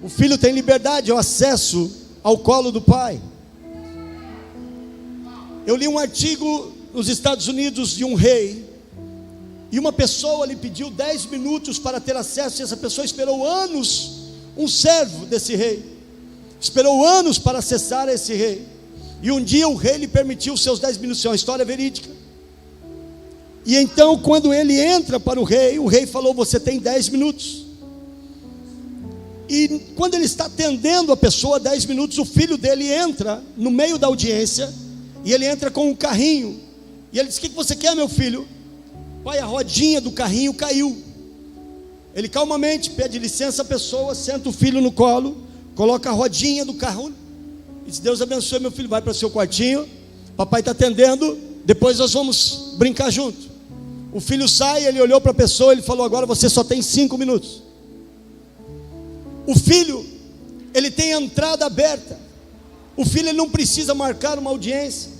O filho tem liberdade, o acesso ao colo do pai. Eu li um artigo nos Estados Unidos de um rei, e uma pessoa lhe pediu 10 minutos para ter acesso, e essa pessoa esperou anos, um servo desse rei, esperou anos para acessar esse rei, e um dia o rei lhe permitiu os seus 10 minutos, é uma história verídica. E então quando ele entra para o rei falou: você tem 10 minutos. E quando ele está atendendo a pessoa 10 minutos, o filho dele entra no meio da audiência, e ele entra com um carrinho, e ele diz: o que você quer, meu filho? Pai, a rodinha do carrinho caiu. Ele calmamente pede licença à pessoa, senta o filho no colo, coloca a rodinha do carro e diz: Deus abençoe, meu filho, vai para o seu quartinho, papai está atendendo, depois nós vamos brincar junto. O filho sai, ele olhou para a pessoa, ele falou: agora você só tem 5 minutos. O filho, ele tem a entrada aberta. O filho, ele não precisa marcar uma audiência.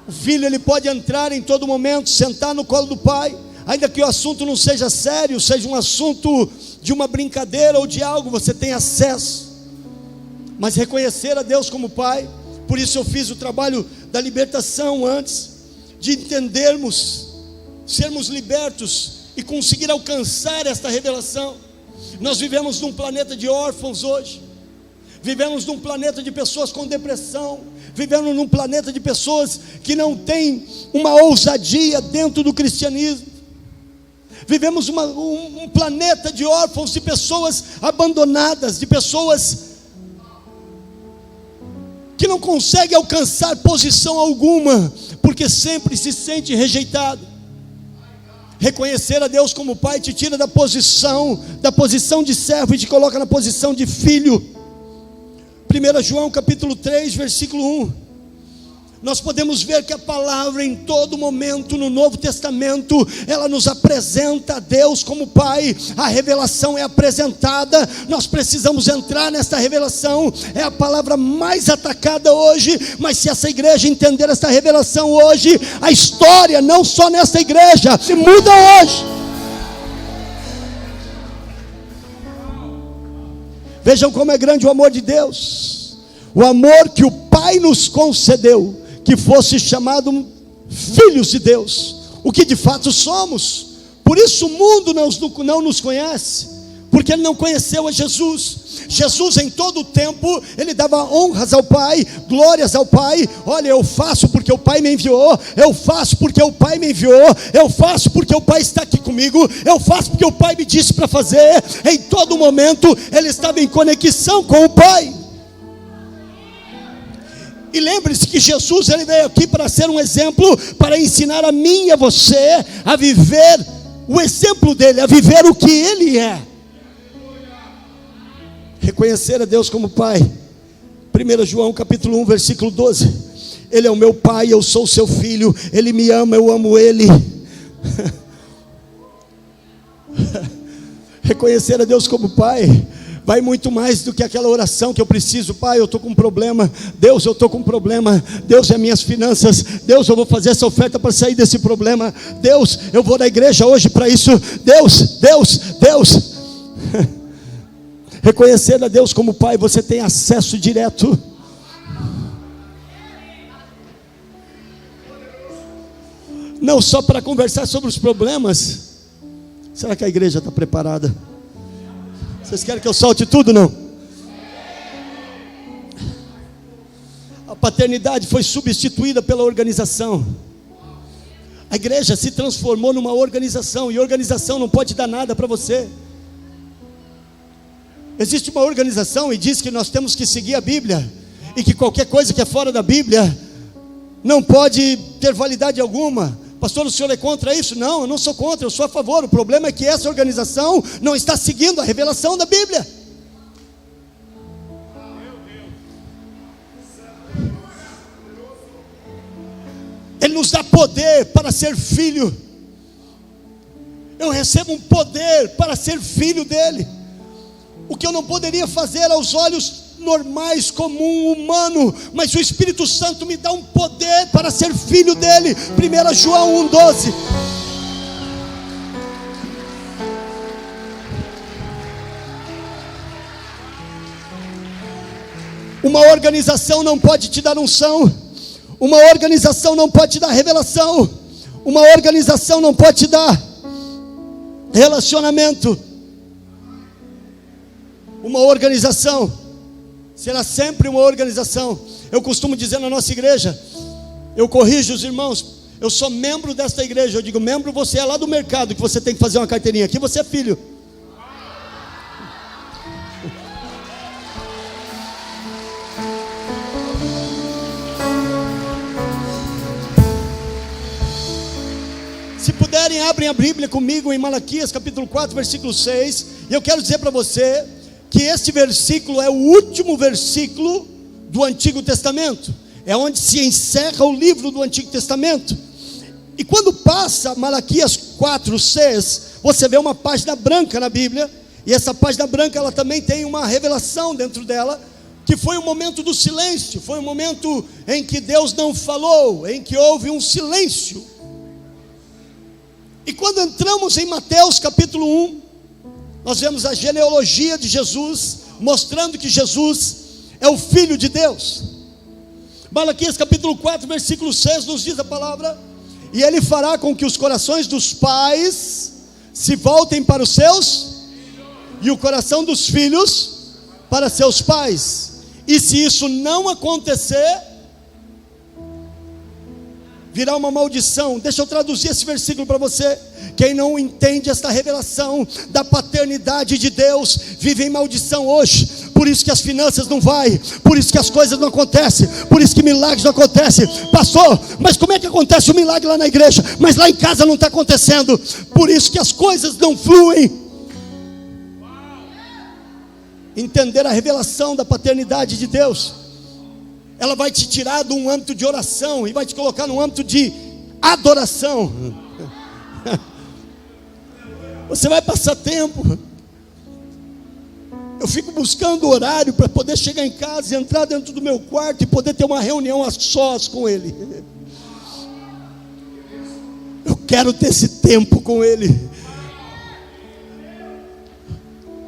O filho, ele pode entrar em todo momento, sentar no colo do pai, ainda que o assunto não seja sério, seja um assunto de uma brincadeira ou de algo, você tem acesso. Mas reconhecer a Deus como pai, por isso eu fiz o trabalho da libertação antes, de entendermos, sermos libertos e conseguir alcançar esta revelação. Nós vivemos num planeta de órfãos hoje, vivemos num planeta de pessoas com depressão, vivemos num planeta de pessoas que não têm uma ousadia dentro do cristianismo, vivemos um planeta de órfãos, de pessoas abandonadas, de pessoas que não conseguem alcançar posição alguma, porque sempre se sente rejeitado. Reconhecer a Deus como pai te tira da posição de servo e te coloca na posição de filho. 1 João capítulo 3, versículo 1. Nós podemos ver que a palavra em todo momento no Novo Testamento, ela nos apresenta a Deus como pai. A revelação é apresentada, nós precisamos entrar nesta revelação. É a palavra mais atacada hoje, mas se essa igreja entender esta revelação hoje, a história não só nesta igreja se muda hoje. Vejam como é grande o amor de Deus, o amor que o Pai nos concedeu, que fosse chamado filhos de Deus, o que de fato somos. Por isso o mundo não nos conhece, porque ele não conheceu a Jesus. Jesus em todo o tempo, ele dava honras ao Pai, glórias ao Pai. Olha, eu faço porque o Pai me enviou, eu faço porque o Pai me enviou, eu faço porque o Pai está aqui comigo, eu faço porque o Pai me disse para fazer. Em todo momento ele estava em conexão com o Pai. E lembre-se que Jesus, ele veio aqui para ser um exemplo, para ensinar a mim e a você a viver o exemplo dele, a viver o que ele é. Reconhecer a Deus como pai. 1 João capítulo 1, versículo 12. Ele é o meu pai, eu sou o seu filho, ele me ama, eu amo ele. Reconhecer a Deus como pai vai muito mais do que aquela oração que eu preciso. Pai, eu estou com um problema. Deus, eu estou com um problema. Deus, é minhas finanças. Deus, eu vou fazer essa oferta para sair desse problema. Deus, eu vou na igreja hoje para isso. Deus. Reconhecer a Deus como pai, você tem acesso direto. Não só para conversar sobre os problemas. Será que a igreja está preparada? Vocês querem que eu solte tudo, não? A paternidade foi substituída pela organização. A igreja se transformou numa organização, e organização não pode dar nada para você. Existe uma organização e diz que nós temos que seguir a Bíblia, e que qualquer coisa que é fora da Bíblia não pode ter validade alguma. Pastor, o senhor é contra isso? Não, eu não sou contra, eu sou a favor. O problema é que essa organização não está seguindo a revelação da Bíblia. Ele nos dá poder para ser filho. Eu recebo um poder para ser filho dele. O que eu não poderia fazer aos olhos normais, comum, humano, mas o Espírito Santo me dá um poder para ser filho dele. 1 João 1,12. Uma organização não pode te dar unção, uma organização não pode te dar revelação, uma organização não pode te dar relacionamento. Uma organização será sempre uma organização. Eu costumo dizer na nossa igreja, eu corrijo os irmãos, eu sou membro desta igreja. Eu digo, membro você é lá do mercado, que você tem que fazer uma carteirinha. Aqui você é filho. Se puderem, abrem a Bíblia comigo em Malaquias capítulo 4, versículo 6. E eu quero dizer para você que este versículo é o último versículo do Antigo Testamento. É onde se encerra o livro do Antigo Testamento. E quando passa Malaquias 4, 6, você vê uma página branca na Bíblia. E essa página branca, ela também tem uma revelação dentro dela, que foi o momento do silêncio. Foi o momento em que Deus não falou, em que houve um silêncio. E quando entramos em Mateus capítulo 1, nós vemos a genealogia de Jesus, mostrando que Jesus é o Filho de Deus. Malaquias capítulo 4, versículo 6 nos diz a palavra: e ele fará com que os corações dos pais se voltem para os seus, e o coração dos filhos para seus pais. E se isso não acontecer, virá uma maldição. Deixa eu traduzir esse versículo para você. Quem não entende esta revelação da paternidade de Deus, vive em maldição hoje. Por isso que as finanças não vai, por isso que as coisas não acontecem, por isso que milagres não acontecem. Pastor, mas como é que acontece o milagre lá na igreja, mas lá em casa não está acontecendo? Por isso que as coisas não fluem. Entender a revelação da paternidade de Deus, ela vai te tirar de um âmbito de oração e vai te colocar num âmbito de adoração. Você vai passar tempo. Eu fico buscando horário para poder chegar em casa e entrar dentro do meu quarto e poder ter uma reunião a sós com Ele. Eu quero ter esse tempo com Ele.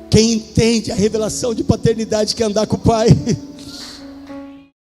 Quem entende a revelação de paternidade quer andar com o Pai.